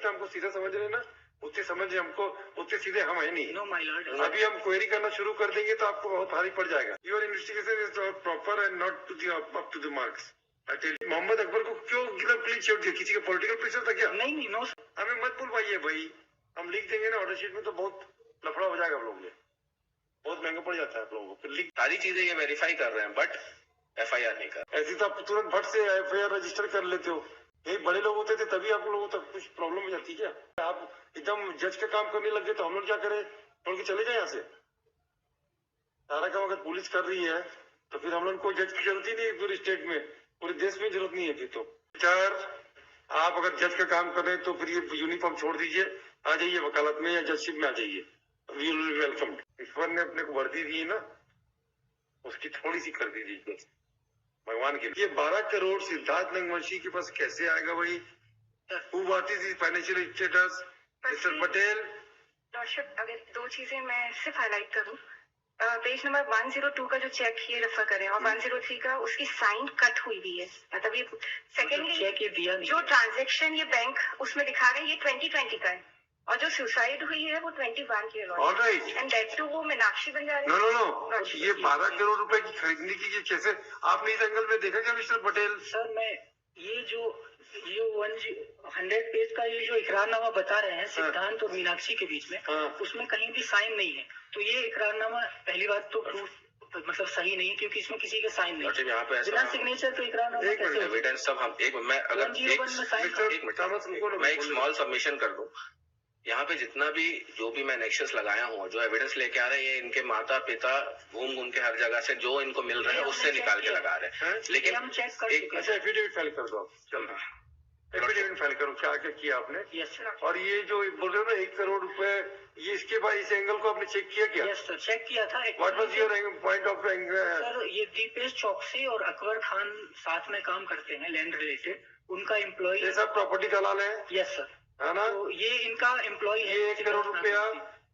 जितना हमको सीधा समझ रहे हैं ना, उतने समझ हमको उतने सीधे हम है नहीं। नो माय लॉर्ड, अभी हम क्वेरी करना शुरू कर देंगे तो आपको बहुत भारी पड़ जाएगा। Your investigation is not proper and not to the up to the marks. Mohammad Akbar को क्यों एकदम क्लीन चिट दिया? किसी का पॉलिटिकल प्रेशर था क्या? नहीं, नो सर। हमें मत बुलवाइए भाई, हम लिख देंगे ना ऑर्डर शीट में तो बहुत लफड़ा हो जाएगा। आप लोगों में बहुत महंगा पड़ जाता है आप लोगों को। लिख सारी चीजें ये वेरीफाई कर रहे हैं बट FIR नहीं कर। ऐसी तो आप तुरंत भट से FIR रजिस्टर कर लेते हो। ये बड़े लोग होते थे तभी आप लोगों तक कुछ प्रॉब्लम हो जाती क्या? आप एकदम जज का काम करने लग गए तो हम लोग क्या करें? छोड़ के चले जाए यहाँ से। सारा काम अगर पुलिस कर रही है तो फिर हम लोग को जज की जरूरत ही नहीं है। पूरे स्टेट में, पूरे देश में जरूरत नहीं है फिर तो। सर आप अगर जज का काम कर रहे हैं तो फिर ये यूनिफॉर्म छोड़ दीजिए, आ जाइए वकालत में या जजशिप में आ जाइए। We will welcome. ईश्वर ने अपने को वर्दी दी है ना, उसकी थोड़ी सी कर दीजिए भगवान के लिए। ये 12 करोड़ सिद्धार्थ नागवंशी के पास कैसे आएगा भाई? Who what is his financial status? Mister Patel. Lordship, अगर दो चीजें मैं सिर्फ हाईलाइट करूं, पेज नंबर 102 का जो चेक ये रेफर करें और 103 का उसकी साइन कट हुई हुई है। मतलब ये सेकेंडली चेक ये दिया नहीं जो ट्रांजैक्शन ये बैंक उसमें दिखा रहे हैं ये 2020 का है और जो सुसाइड हुई है वो 21 की है। All right. And that too वो मीनाक्षी बंजारी। नो ये 12 करोड़ रुपए की खरीदने की कैसे आपने इस एंगल में देखा क्या मिस्टर पटेल? सर, मैं ये जो 100 पेज का ये जो इकरारनामा बता रहे हैं सिद्धांत और मीनाक्षी के बीच में, उसमें कहीं भी साइन नहीं है। तो ये इकरारनामा पहली बात तो प्रूफ मतलब सही नहीं, क्योंकि इसमें किसी के साइन नहीं है। यहाँ पे बिना सिग्नेचर तो इकरारनामा कैसे हो? एविडेंस सब हम एक मैं अगर एक स्मॉल सबमिशन कर दूं, यहाँ पे जितना भी जो भी मैं नेक्सस लगाया हूँ, जो एविडेंस लेके आ रहे हैं, इनके माता पिता घूम के हर जगह से जो इनको मिल रहा है उससे निकाल के लगा रहे हैं। लेकिन हम चेक कर एक एफिडेविट फाइल कर दो। चल रहा एफिडेविट फाइल करो, क्या क्या किया आपने? Yes sir. और ये जो बोल रहे हो ना 1 करोड़ रुपए, ये इसके बाद इस एंगल को आपने चेक किया क्या? यस सर, चेक किया था। What was your point of angle? Sir, ये दीपेश चौकसी और अकबर खान साथ में काम करते हैं लैंड रिलेटेड। उनका एम्प्लॉय ये सब प्रॉपर्टी दलाल है। यस सर, है ना? तो ये इनका एम्प्लॉय है। ये 1 करोड़ रुपया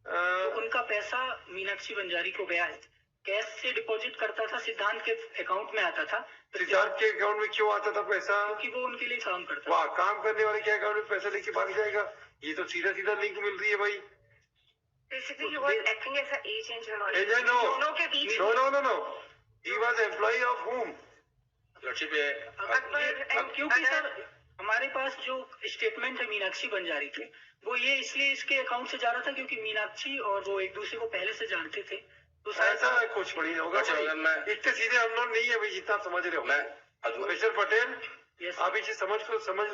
तो उनका पैसा मीनाक्षी बंजारी को गया है। कैश से डिपॉजिट करता था, सिद्धांत के अकाउंट में आता था। सिद्धार्थ के अकाउंट में क्यों आता था पैसा? क्योंकि वो उनके लिए काम करता वाह, काम करने वाले के अकाउंट में पैसा लेके भाग जाएगा? ये तो सीधा लिंक मिल रही है भाई। Basically, he was acting as an agent. Agent, no. दोनों के बीच No. He was employee of whom? क्योंकि सर हमारे पास जो स्टेटमेंट है मीनाक्षी बंजारी के, वो ये इसलिए इसके अकाउंट से जा रहा था क्योंकि मीनाक्षी और वो एक दूसरे को पहले से जानते थे। तो ऐसा कुछ बड़ी होगा। इतने सीधे हम लोग नहीं है भाई, जितना समझ रहे हो। मिस्टर पटेल, आप इसे समझ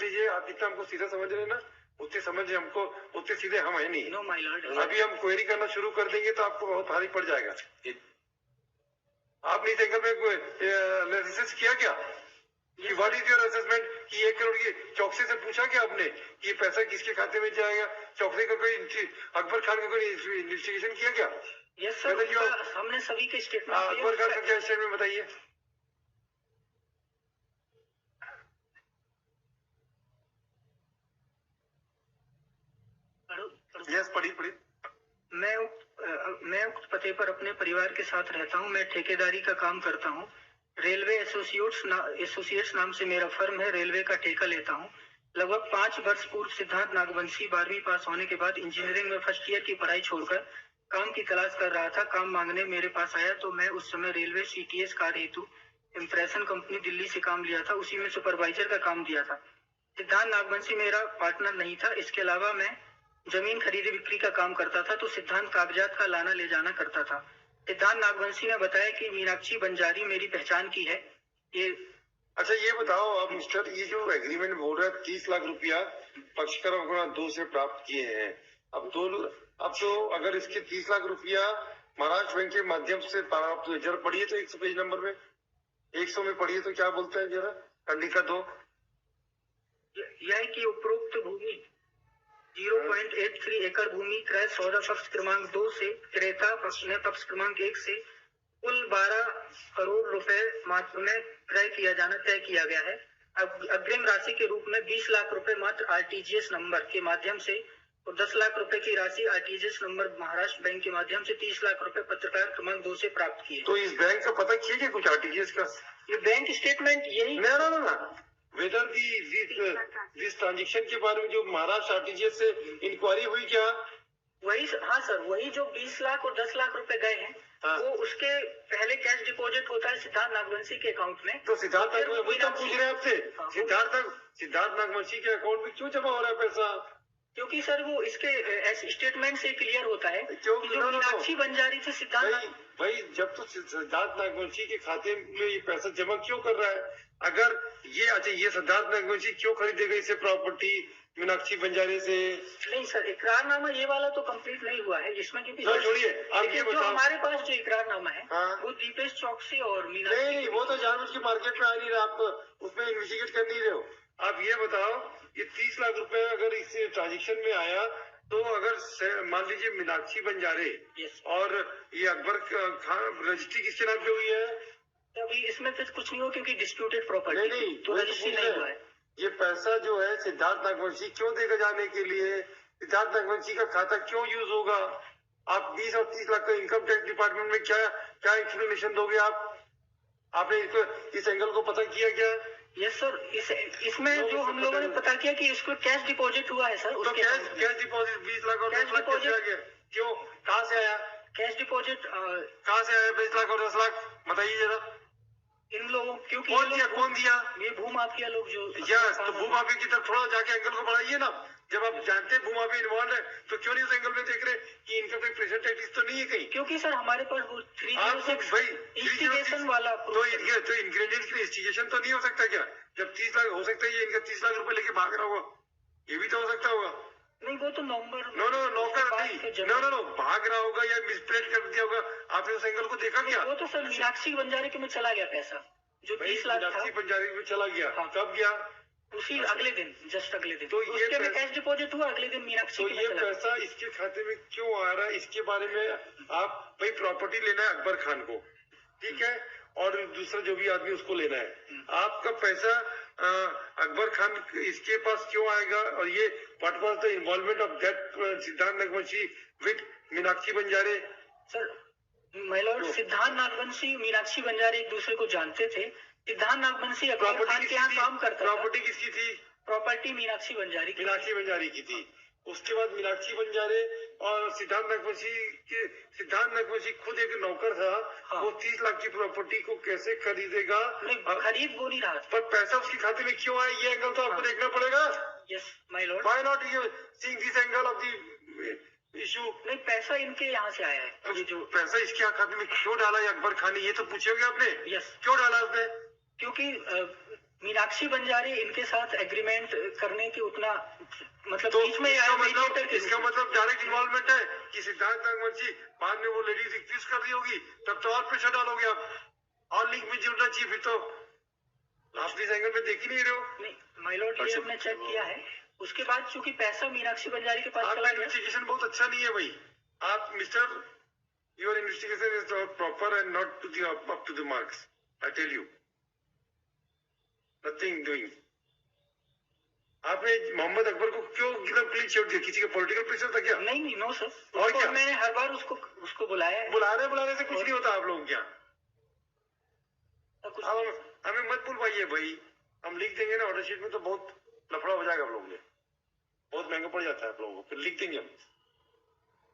लीजिए। आप जितना हमको सीधा समझ रहे हैं ना, उतने समझ हमको उतने सीधे हम है नहीं। नो माय लॉर्ड, अभी हम क्वेरी करना शुरू कर देंगे तो आपको बहुत भारी पड़ जाएगा। आपने इस एंगल में रिसर्च किया क्या कि व्हाट इज योर असेसमेंट कि 1 करोड़ की चौकसी से पूछा क्या आपने कि पैसा किसके खाते में जाएगा? चौकसी का कोई अकबर खान का कोई इन्वेस्टिगेशन किया क्या? यस सर, हमने सभी के स्टेटमेंट। अकबर खान का क्या स्टेटमेंट बताइए? यस, पढ़ी। मैं उक्त पते पर अपने परिवार के साथ रहता हूँ। मैं ठेकेदारी का काम करता हूँ। रेलवे एसोसिएट्स नाम से मेरा फर्म है। रेलवे का ठेका लेता हूँ। लगभग 5 वर्ष पूर्व सिद्धांत नागवंशी 12वीं पास होने के बाद इंजीनियरिंग में फर्स्ट ईयर की पढ़ाई छोड़कर काम की तलाश कर रहा था। काम मांगने मेरे पास आया तो मैं उस समय रेलवे CTS कार्य हेतु इम्प्रेशन कंपनी दिल्ली से काम लिया था। उसी में सुपरवाइजर का काम दिया था। सिद्धांत नागवंशी मेरा पार्टनर नहीं था। इसके अलावा मैं जमीन खरीदी बिक्री का काम करता था तो सिद्धांत कागजात का लाना ले जाना करता था। सिद्धांत नागवंशी ने बताया कि मीनाक्षी बंजारी मेरी पहचान की है। अच्छा, ये बताओ आप मिस्टर, ये जो एग्रीमेंट बोल रहा है 30 लाख रुपया पक्षकारों 2 से प्राप्त किए हैं। अब तो अगर इसके 30 लाख रुपया महाराष्ट्र बैंक के माध्यम से प्राप्त हुए, जरा पढ़िए तो 100 पेज नंबर में 100 में पढ़िए तो क्या बोलते हैं जरा खंडिका 2। यह कि उपरोक्त भूमि 0.83 एकड़ भूमि क्रय सौदा पक्ष क्रमांक 2 से क्रेता पक्ष क्रमांक 1 से कुल 12 करोड़ रुपए मात्र में क्रय किया जाना तय किया गया है। अग्रिम राशि के रूप में 20 लाख रुपए मात्र RTGS नंबर के माध्यम से और 10 लाख रुपए की राशि RTGS नंबर महाराष्ट्र बैंक के माध्यम से 30 लाख रुपए पत्रकार क्रमांक 2 से प्राप्त किए। तो इस बैंक का पता कीजिए कुछ RTGS का। ये बैंक स्टेटमेंट यही ना वेदर दिस ट्रांजेक्शन के बारे में जो महाराष्ट्र आरटीजीएस से इंक्वायरी हुई क्या? वही हाँ सर, वही जो 20 लाख और 10 लाख रुपए गए हैं, हाँ। वो उसके पहले कैश डिपॉजिट होता है सिद्धार्थ नागवंशी के अकाउंट में। तो सिद्धार्थ वही तो पूछ रहे हैं आपसे, हाँ, सिद्धार्थ नागवंशी के अकाउंट में क्यों जमा हो रहा है पैसा? क्योंकि सर वो इसके स्टेटमेंट से क्लियर होता है क्यों? कि जो मीनाक्षी बंजारी थे सिद्धार्थ भाई जब तो सिद्धार्थ नागवंशी के खाते में ये पैसा जमा क्यों कर रहा है? अगर ये अच्छा, ये सिद्धार्थ नागवंशी क्यों खरीदेगा इसे प्रॉपर्टी मीनाक्षी बंजारे से? नहीं सर, इकरारनामा ये वाला तो कंप्लीट नहीं हुआ है इसमें, क्योंकि छोड़िए आप ये जो बताओ। हमारे पास जो इकरारनामा है, हाँ। वो दीपेश चौकसी और मीनाक्षी। नहीं, वो तो जानबूझ के मार्केट में आ नहीं रहा, आप उसमें इन्वेस्टिगेट कर नहीं रहे हो। आप ये बताओ, ये 30 लाख रुपए अगर इस ट्रांजेक्शन में आया, तो अगर मान लीजिए मीनाक्षी बंजारे और ये अकबर खान, रजिस्ट्री किसके नाम पे हुई है? अभी इसमें फिर कुछ नहीं हो, क्योंकि डिस्प्यूटेड प्रॉपर्टी नहीं, तो रजिस्ट्री नहीं हुआ है। ये पैसा जो है सिद्धार्थ नागवंशी क्यों देगा जाने के लिए? सिद्धार्थ नागवंशी का खाता क्यों यूज होगा? आप 20 और 30 लाख का इनकम टैक्स डिपार्टमेंट में क्या एक्सप्लेनेशन दोगे आप? आपने इस एंगल को पता किया क्या? यस सर, इसमें जो हम लोगों ने पता किया कि इसको कैश डिपॉजिट हुआ है सर। तो कैश डिपॉजिट 20 लाख और 10 लाख कैसे आ गया? क्यों, कहाँ से आया कैश डिपॉजिट? कहाँ से आया 20 लाख और 10 लाख? बताइए जरा। इन लोगों, क्योंकि कौन दिया? ये भूमाफिया लोग जो। यस, तो भूमाफिया की तरफ थोड़ा जाके एंगल को बढ़ाइए ना। जब आप जानते हैं भूमाफिया इन्वॉल्व है, तो क्यों नहीं उस एंगल में देख रहे कि इनकम टैक्स प्रेशर टैक्स तो नहीं है कहीं? क्योंकि सर हमारे पास वो 306 भाई इंस्टिगेशन वाला तो इंग्रेडिएंट्स की इंस्टिगेशन तो नहीं हो सकता क्या? जब 30 लाख हो सकता है, ये इनका 30 लाख रुपए लेके भाग रहा होगा, ये भी तो हो सकता होगा। नहीं, वो तो नवंबर नो भाग रहा होगा या मिसप्लेट कर दिया होगा। आपने उस एंगल को देखा क्या? वो तो सर मीनाक्षी बंजारे के में चला गया पैसा, जो 30 लाख था। मीनाक्षी बंजारे में चला गया। हाँ। कब गया? उसी अगले दिन, जस्ट अगले दिन। तो उसके में कैश डिपॉजिट हुआ, अगले दिन मीनाक्षी तो ये पैसा इसके खाते में क्यों आ रहा है? इसके बारे में आप भाई प्रॉपर्टी लेना है अकबर खान को, ठीक है, और दूसरा जो भी आदमी उसको लेना है। आपका पैसा अकबर खान इसके पास क्यों आएगा? और ये what was the involvement of that Siddharth Nagvanshi with Meenakshi Banjare? Sir, my lord, Siddharth Nagvanshi Meenakshi Banjare एक दूसरे को जानते थे। सिद्धार्थ नागवंशी अकबर खान के यहाँ काम करता था। प्रॉपर्टी किसकी थी? प्रॉपर्टी मीनाक्षी बंजारी की थी। उसके बाद मीनाक्षी बंजारे और सिद्धार्थ नागवंशी खुद एक नौकर था। हाँ। वो 30 लाख की प्रॉपर्टी को कैसे खरीदेगा? खरीद वो नहीं रहा, पर पैसा उसके खाते में क्यों आया, ये एंगल तो आपको देखना पड़ेगा। Yes my Lord. Why not you seeing this angle of the issue? नहीं, पैसा इनके यहाँ से आया है। ये जो पैसा इसके खाते में क्यों डाला है अकबर खान ने, ये तो पूछोगे आपने। यस, क्यों डाला उसने? क्योंकि मीनाक्षी बंजारे इनके साथ एग्रीमेंट करने के उतना मतलब तो बीच में इसका मतलब डायरेक्ट इन्वॉल्वमेंट है कि सिद्धार्थ नागवंशी बाद में वो लेडी रिक्वेस्ट कर रही होगी, तब तो और प्रेशर डालोगे आप, और लिंक में जुड़ना चाहिए। फिर तो आप इस एंगल में देख ही नहीं रहे हो। नहीं माय लॉर्ड, ये हमने चेक किया है। उसके बाद चूंकि पैसा मीनाक्षी बंजारी के पास आपका इन्वेस्टिगेशन बहुत अच्छा नहीं है भाई। आप mister, your investigation is not proper and not to the up to the marks. I tell you, nothing doing. आपने मोहम्मद अकबर को क्यों एकदम क्लीन छोड़ दिया? किसी का पॉलिटिकल प्रेशर था क्या? नहीं, नो सर। और क्या? मैंने हर बार उसको बुलाया है। बुलाने से कुछ नहीं होता आप लोग क्या? हमें मत बुलवाइए भाई, हम लिख देंगे ना ऑर्डर शीट में, तो बहुत लफड़ा हो जाएगा आप लोगों में, बहुत महंगा पड़ जाता है आप लोगों को। फिर लिख देंगे हम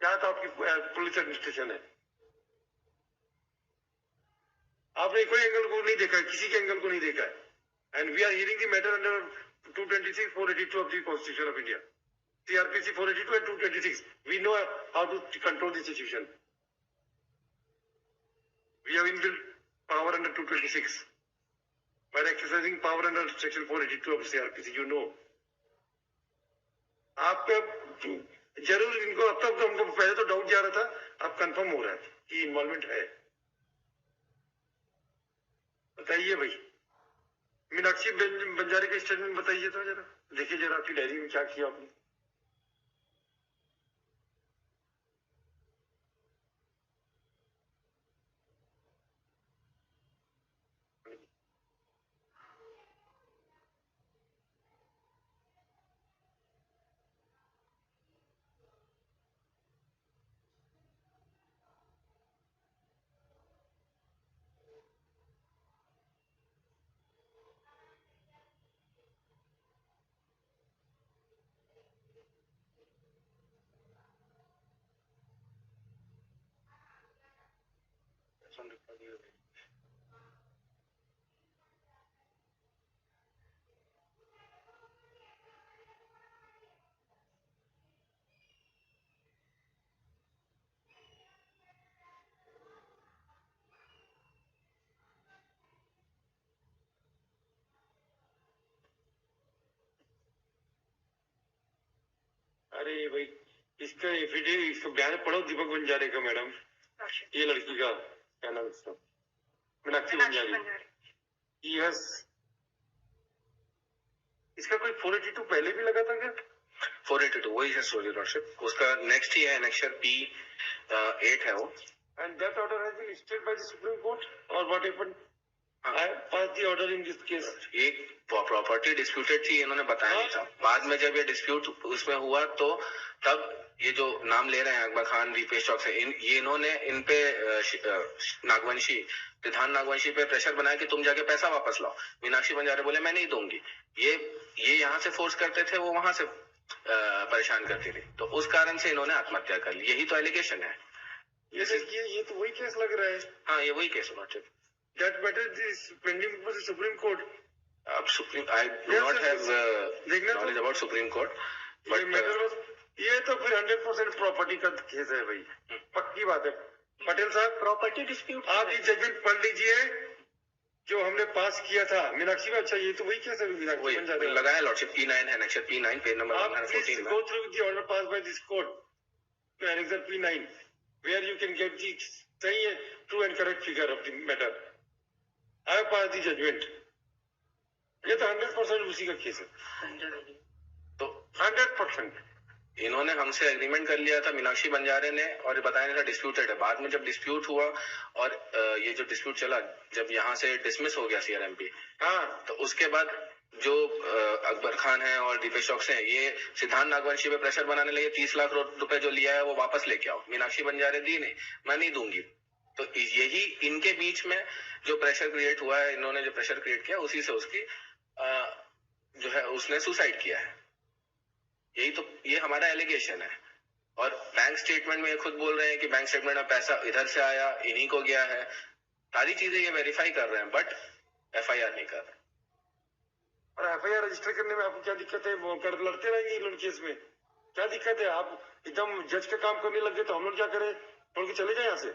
क्या तो आपकी पुलिस एडमिनिस्ट्रेशन है। आपने कोई एंगल को नहीं देखा है, किसी के एंगल को नहीं देखा है। And we are hearing the matter under 226, 482 of the Constitution of India. CRPC 482 and 226. We know how to control the situation. We have inbuilt power under 226. By exercising power under section 482 of CRPC, you know. आप जरूर इनको, अब तक तो हमको पहले तो doubt जा रहा था, अब कंफर्म हो रहा है कि इन्वॉल्वमेंट है। बताइए भाई, मीनाक्षी बंजारे का स्टेटमेंट बताइए तो जरा, देखिए जरा आपकी डायरी में क्या किया आपने। अरे भाई, इसका एफिडेविट, इसका बयान पढ़ो दीपक बंजारे का मैडम, ये लड़की का क्या नाम इसका, मीनाक्षी बंजारे। यस, इसका कोई 482 पहले भी लगा था क्या? 482 वही है सॉरी लॉर्डशिप, उसका नेक्स्ट ही है एनेक्सर P8 है वो। And that order has been stayed by the Supreme Court, or what happened? I passed the order in this case. एक प्रॉपर्टी डिस्प्यूटेड थी, इन्होंने बताया नहीं था। बाद में जब ये डिस्प्यूट उसमें हुआ तो तब ये जो नाम ले रहे हैं अकबर खान दीपेश चौक से, ये इन्होंने इन पे नागवंशी, सिद्धांत नागवंशी पे प्रेशर बनाया कि तुम जाके पैसा वापस लाओ। मीनाक्षी बंजारे बोले मैं नहीं दूंगी। ये यहाँ से फोर्स करते थे, वो वहां से परेशान करती थी, तो उस कारण से इन्होंने आत्महत्या कर ली। यही तो एलिगेशन है। ये तो वही केस लग रहा है। हाँ, ये वही केस है। That matter is pending before the Supreme Court. अब supreme, I do not have knowledge about Supreme Court, but ये तो फिर 100% प्रॉपर्टी का केस है भाई, पक्की बात है। पटेल साहब, प्रॉपर्टी डिस्प्यूट आप ये जजमेंट पढ़ लीजिए जो हमने पास किया था मीनाक्षी में। अच्छा, ये तो वही केस है मीनाक्षी बंजारे लगा है लॉर्डशिप P9 है, एनेक्सर P9 पेज नंबर 114 में। Go through the order passed by this court to Annexure P9 where you can get the सही है true and correct figure of the matter. I have passed the judgment. ये तो 100% उसी का case है, तो 100%। इन्होंने हमसे एग्रीमेंट कर लिया था मीनाक्षी बंजारे ने, और बताया नहीं था डिस्प्यूटेड है। बाद में जब डिस्प्यूट हुआ और ये जो डिस्प्यूट चला, जब यहाँ से डिसमिस हो गया CRMP, हाँ, तो उसके बाद जो अकबर खान है और दीपेश चौक से ये सिद्धांत नागवंशी पे प्रेशर बनाने लगे, 30 लाख रुपए जो लिया है वो वापस लेके आओ। मीनाक्षी बंजारे दी नहीं, मैं नहीं दूंगी। तो यही इनके बीच में जो प्रेशर क्रिएट हुआ है, इन्होंने जो प्रेशर क्रिएट किया उसी से उसकी जो है उसने सुसाइड किया है। यही तो, ये हमारा एलिगेशन है। और बैंक स्टेटमेंट में ये खुद बोल रहे हैं कि बैंक स्टेटमेंट में पैसा इधर से आया, इन्हीं को गया है। सारी चीजें ये वेरीफाई कर रहे हैं, बट FIR नहीं कर रहे। और FIR रजिस्टर करने में आपको क्या दिक्कत है? वो कर लड़ते रहेंगे इन केस में, क्या दिक्कत है? आप एकदम जज का काम करने लग गए तो हम लोग क्या करें? छोड़ के चले जाए यहाँ से।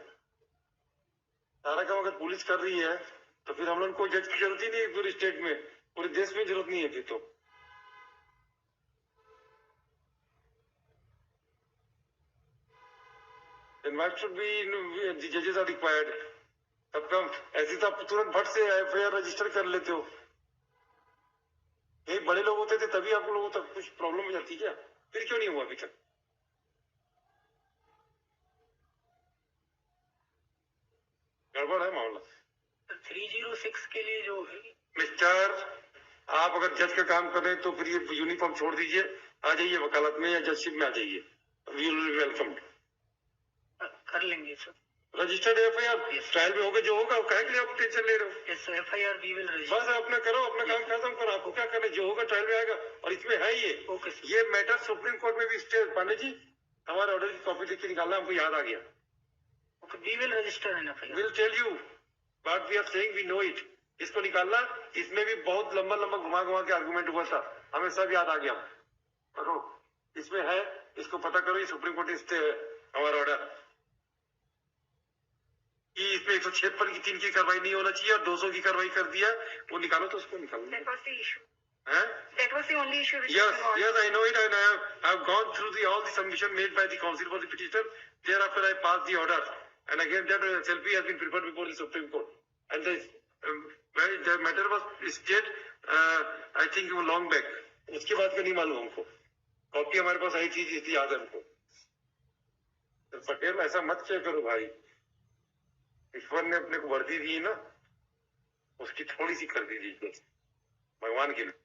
सारा काम अगर पुलिस कर रही है तो फिर हम लोग को जज की जरूरत ही नहीं है, पूरे स्टेट में, पूरे देश में जरूरत नहीं है फिर तो। Then why should be the judges are required? तब कम ऐसे तो आप तुरंत भट से FIR रजिस्टर कर लेते हो। ये बड़े लोग होते थे तभी आप लोगों तक कुछ प्रॉब्लम हो जाती क्या? फिर क्यों नहीं हुआ अभी तक? गड़बड़ है मामला। 306 के लिए जो मिस्टर, आप अगर जज का काम कर रहे हैं तो फिर ये यूनिफॉर्म छोड़ दीजिए, आ जाइए वकालत में या जजशिप में आ जाइए। We will be welcomed. कर लेंगे सर। रजिस्टर्ड FIR ट्रायल में होगा, जो होगा वो काहे के लिए आप टेंशन ले रहे हो? Yes sir, FIR we will register. बस अपना करो, अपना काम खत्म करो। आपको क्या करना है? जो होगा ट्रायल में आएगा। और इसमें है ये ओके सर। ये मैटर सुप्रीम कोर्ट में भी स्टे। पांडे जी, हमारे ऑर्डर की कॉपी लिख के निकालना, हमको याद आ गया। Okay, we will register an FIR। Will tell you but we are saying we know it. इसको निकालना, इसमें भी बहुत लंबा लंबा घुमा घुमा के आर्गुमेंट हुआ था, हमें सब याद आ गया। करो, इसमें है, इसको पता करो। ये सुप्रीम कोर्ट स्टे है हमारा ऑर्डर कि इसमें 176 की 3 की कार्रवाई नहीं होना चाहिए और 200 की कार्रवाई कर दिया। वो निकालो तो उसको निकालो। That was the issue. हैं? That was the only issue. Which Yes, was yes, I know it, and I have gone through all the submission made by the counsel for the petitioner. Thereafter, I passed the order, and again that SLP has been preferred before the Supreme Court, and the matter was stayed, I think long back. उसके बाद का नहीं मालूम हमको, copy हमारे पास आई थी इसलिए याद है हमको। तो पटेल ऐसा मत क्या करो भाई, ईश्वर ने अपने को वर्दी दी ना, उसकी थोड़ी सी कर दीजिए भगवान के लिए।